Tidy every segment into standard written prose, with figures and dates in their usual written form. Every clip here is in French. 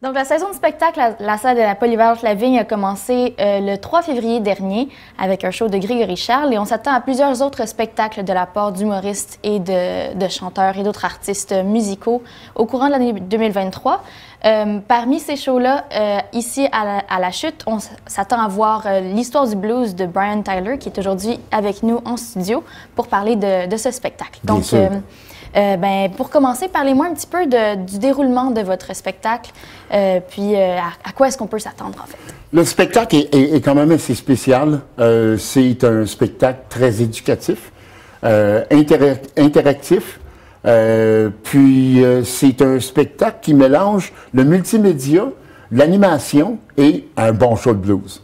Donc, la saison de spectacle à la salle de la Polyvalente La Vigne a commencé le 3 février dernier avec un show de Grégory Charles et on s'attend à plusieurs autres spectacles de la part d'humoristes et de chanteurs et d'autres artistes musicaux au courant de l'année 2023. Parmi ces shows-là, ici à la Chute, on s'attend à voir l'histoire du blues de Brian Tyler qui est aujourd'hui avec nous en studio pour parler de ce spectacle. Donc, pour commencer, parlez-moi un petit peu du déroulement de votre spectacle, puis à quoi est-ce qu'on peut s'attendre en fait? Le spectacle est quand même assez spécial. C'est un spectacle très éducatif, interactif. C'est un spectacle qui mélange le multimédia, l'animation et un bon show de blues.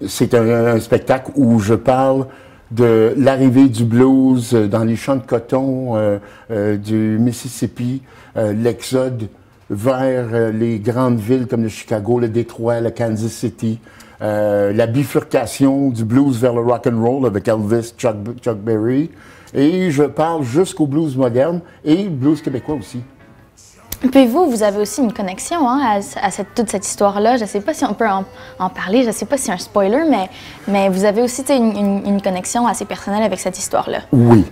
C'est un spectacle où je parle de l'arrivée du blues dans les champs de coton du Mississippi, l'exode vers les grandes villes comme le Chicago, le Détroit, le Kansas City, la bifurcation du blues vers le rock and roll avec Elvis, Chuck Berry, et je parle jusqu'au blues moderne et blues québécois aussi. Puis vous avez aussi une connexion à toute cette histoire-là. Je ne sais pas si on peut en parler, je ne sais pas si c'est un spoiler, mais vous avez aussi une connexion assez personnelle avec cette histoire-là. Oui.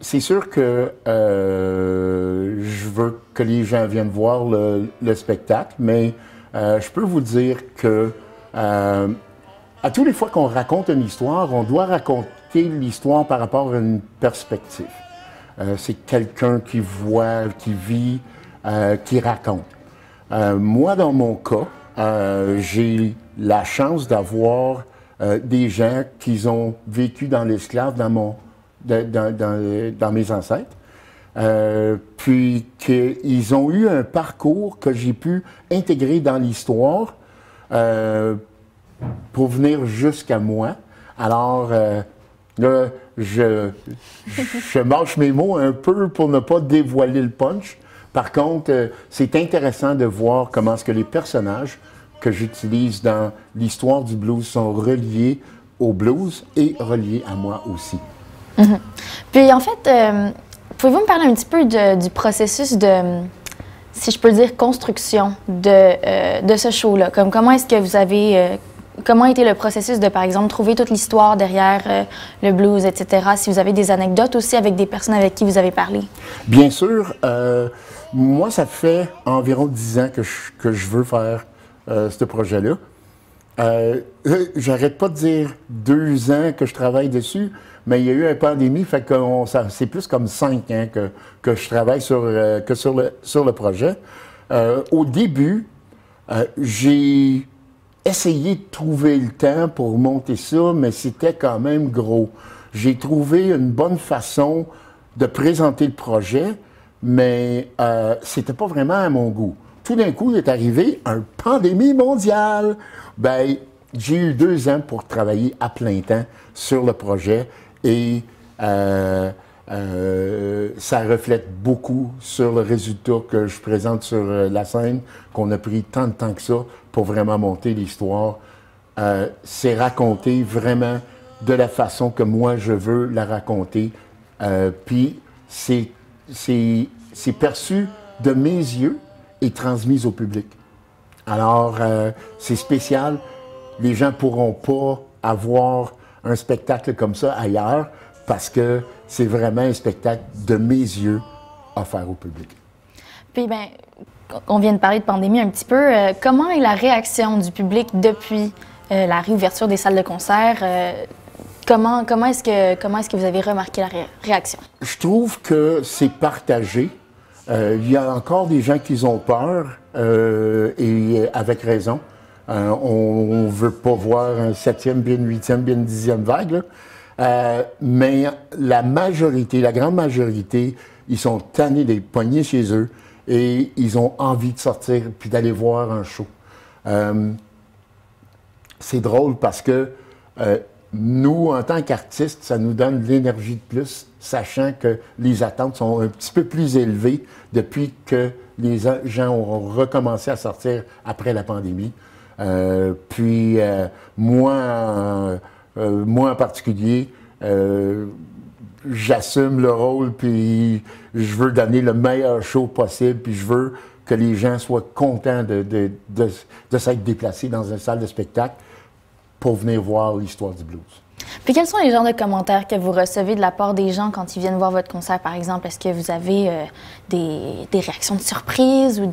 C'est sûr que je veux que les gens viennent voir le spectacle, mais je peux vous dire que à toutes les fois qu'on raconte une histoire, on doit raconter l'histoire par rapport à une perspective. C'est quelqu'un qui voit, qui vit, qui raconte. Moi, dans mon cas, j'ai la chance d'avoir des gens qui ont vécu dans l'esclave dans mes ancêtres, puis qu'ils ont eu un parcours que j'ai pu intégrer dans l'histoire pour venir jusqu'à moi. Alors, là, je mâche mes mots un peu pour ne pas dévoiler le punch. Par contre, c'est intéressant de voir comment est-ce que les personnages que j'utilise dans l'histoire du blues sont reliés au blues et reliés à moi aussi. Mm-hmm. Puis en fait, pouvez-vous me parler un petit peu du processus de, si je peux dire, construction de ce show-là? Comment est-ce que vous avez... Comment a été le processus de, par exemple, trouver toute l'histoire derrière le blues, etc.? Si vous avez des anecdotes aussi avec des personnes avec qui vous avez parlé. Bien sûr. Moi, ça fait environ 10 ans que je veux faire ce projet-là. J'arrête pas de dire 2 ans que je travaille dessus, mais il y a eu une pandémie, fait que c'est plus comme 5 ans que je travaille sur le projet. Au début, j'ai essayé de trouver le temps pour monter ça, mais c'était quand même gros. J'ai trouvé une bonne façon de présenter le projet, mais c'était pas vraiment à mon goût. Tout d'un coup, il est arrivé une pandémie mondiale. Ben, j'ai eu 2 ans pour travailler à plein temps sur le projet et ça reflète beaucoup sur le résultat que je présente sur la scène, qu'on a pris tant de temps que ça pour vraiment monter l'histoire. C'est raconté vraiment de la façon que moi je veux la raconter. Puis c'est perçu de mes yeux et transmis au public. Alors, c'est spécial. Les gens ne pourront pas avoir un spectacle comme ça ailleurs parce que c'est vraiment un spectacle de mes yeux offert au public. Puis, bien, on vient de parler de pandémie un petit peu. Comment est la réaction du public depuis la réouverture des salles de concert? Comment est-ce que vous avez remarqué la réaction? Je trouve que c'est partagé. Il y a encore des gens qui ont peur, et avec raison. On ne veut pas voir un 7e, bien une 8e, bien une 10e vague, mais la grande majorité, ils sont tannés d'être pognés chez eux et ils ont envie de sortir puis d'aller voir un show. C'est drôle parce que nous, en tant qu'artistes, ça nous donne de l'énergie de plus, sachant que les attentes sont un petit peu plus élevées depuis que les gens ont recommencé à sortir après la pandémie. Moi en particulier, j'assume le rôle, puis je veux donner le meilleur show possible, puis je veux que les gens soient contents de s'être déplacés dans une salle de spectacle pour venir voir l'histoire du blues. Puis quels sont les genres de commentaires que vous recevez de la part des gens quand ils viennent voir votre concert, par exemple? Est-ce que vous avez des réactions de surprise ou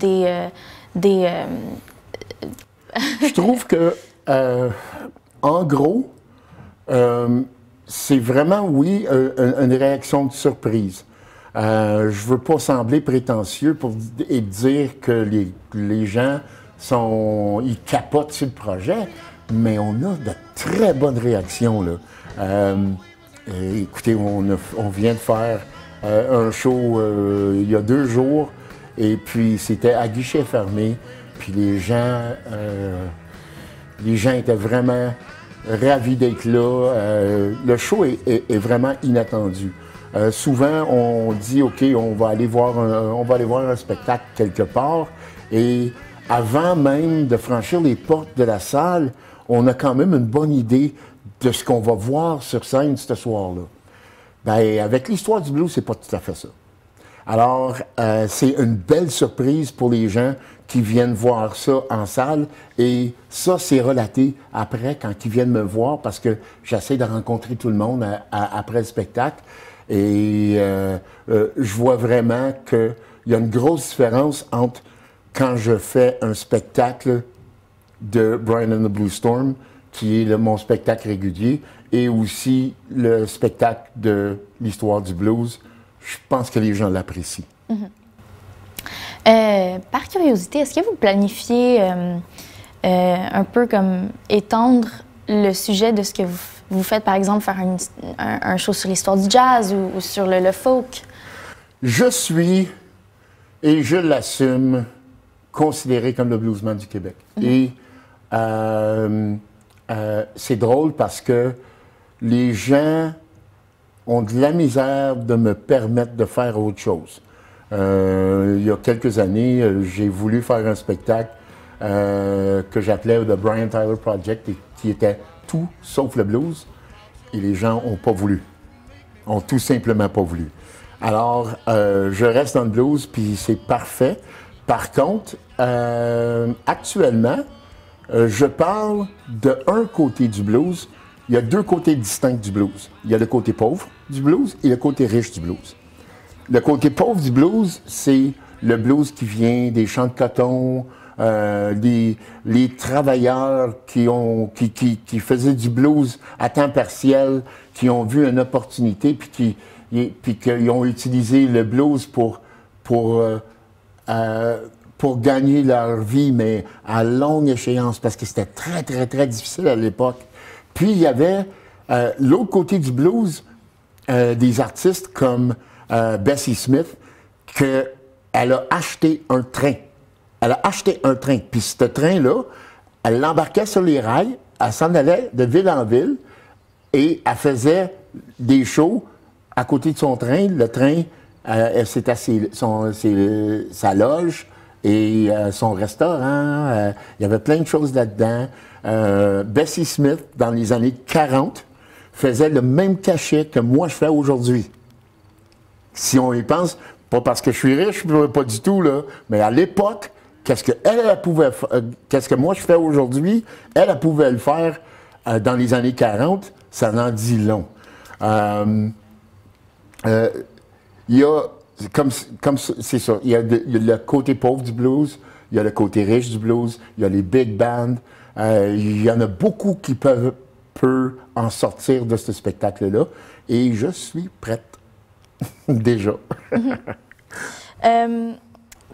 Je trouve que, en gros, c'est vraiment, oui, une réaction de surprise. Je ne veux pas sembler prétentieux et dire que les gens ils capotent sur le projet, mais on a de très bonnes réactions, là. Écoutez, on vient de faire un show il y a 2 jours, et puis c'était à guichet fermé, puis les gens étaient vraiment ravis d'être là. Le show est vraiment inattendu. Souvent, on dit, OK, on va aller voir un spectacle quelque part, et avant même de franchir les portes de la salle, on a quand même une bonne idée de ce qu'on va voir sur scène ce soir-là. Bien, avec l'histoire du blues, c'est pas tout à fait ça. Alors, c'est une belle surprise pour les gens qui viennent voir ça en salle, et ça, c'est relaté après quand ils viennent me voir, parce que j'essaie de rencontrer tout le monde après le spectacle, et je vois vraiment qu'il y a une grosse différence entre quand je fais un spectacle de Brian and the Blue Storm, qui est mon spectacle régulier, et aussi le spectacle de l'histoire du blues. Je pense que les gens l'apprécient. Par curiosité, est-ce que vous planifiez un peu comme étendre le sujet de ce que vous faites, par exemple, faire un show sur l'histoire du jazz ou sur le folk? Je suis, et je l'assume, considéré comme le bluesman du Québec. Et c'est drôle parce que les gens ont de la misère de me permettre de faire autre chose. Il y a quelques années, j'ai voulu faire un spectacle que j'appelais The Brian Tyler Project, et qui était tout sauf le blues, et les gens n'ont pas voulu. Ont tout simplement pas voulu. Alors, je reste dans le blues, puis c'est parfait. Par contre, actuellement, je parle d'un côté du blues. Il y a 2 côtés distincts du blues. Il y a le côté pauvre du blues et le côté riche du blues. Le côté pauvre du blues, c'est le blues qui vient des champs de coton, les travailleurs qui faisaient du blues à temps partiel, qui ont vu une opportunité, puis qui ont utilisé le blues pour gagner leur vie, mais à longue échéance, parce que c'était très, très, très difficile à l'époque. Puis, il y avait l'autre côté du blues, des artistes comme Bessie Smith, qu'elle a acheté un train. Elle a acheté un train. Puis, ce train-là, elle l'embarquait sur les rails, elle s'en allait de ville en ville, et elle faisait des shows à côté de son train. Le train, c'était sa loge et son restaurant. Il y avait plein de choses là-dedans. Bessie Smith, dans les années 40, faisait le même cachet que moi je fais aujourd'hui. Si on y pense, pas parce que je suis riche, pas du tout, là, mais à l'époque, qu'est-ce que moi je fais aujourd'hui, elle pouvait le faire dans les années 40, ça en dit long. Il y a, c'est ça, il y a le côté pauvre du blues, il y a le côté riche du blues, il y a les big bands. Il y en a beaucoup qui peuvent en sortir de ce spectacle-là. Et je suis prête. Déjà.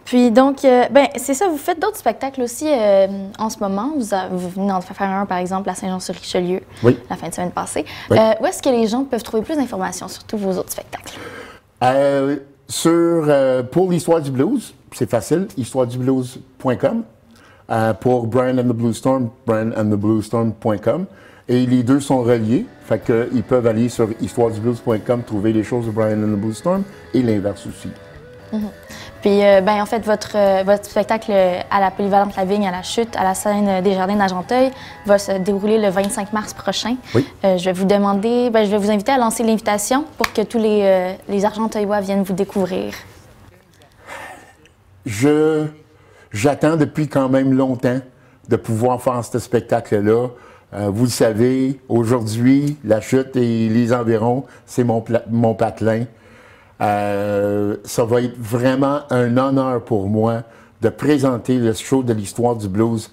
Puis donc, c'est ça, vous faites d'autres spectacles aussi en ce moment. Vous venez d'en faire un, par exemple, à Saint-Jean-sur-Richelieu, oui, la fin de semaine passée. Oui. Où est-ce que les gens peuvent trouver plus d'informations sur tous vos autres spectacles? Pour l'histoire du blues, c'est facile, histoiredublues.com. Pour Brian and the Blue Storm, brianandthebluestorm.com. Et les deux sont reliés, fait qu'ils peuvent aller sur histoiredublues.com, trouver les choses de Brian and the Blue Storm, et l'inverse aussi. Puis, en fait, votre spectacle à la Polyvalente La Vigne, à la Chute, à la scène des Jardins d'Argenteuil, va se dérouler le 25 mars prochain. Oui. Je vais vous inviter à lancer l'invitation pour que tous les Argenteuillois viennent vous découvrir. j'attends depuis quand même longtemps de pouvoir faire ce spectacle-là. Vous le savez, aujourd'hui, la chute et les environs, c'est mon patelin. Ça va être vraiment un honneur pour moi de présenter le show de l'histoire du blues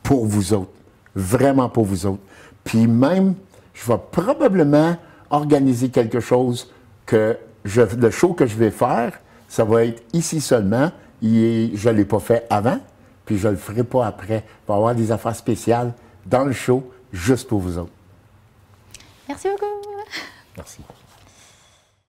pour vous autres. Vraiment pour vous autres. Puis même, je vais probablement organiser quelque chose le show que je vais faire, ça va être ici seulement. Je ne l'ai pas fait avant, puis je ne le ferai pas après. Il va y avoir des affaires spéciales dans le show, juste pour vous autres. Merci beaucoup. Merci.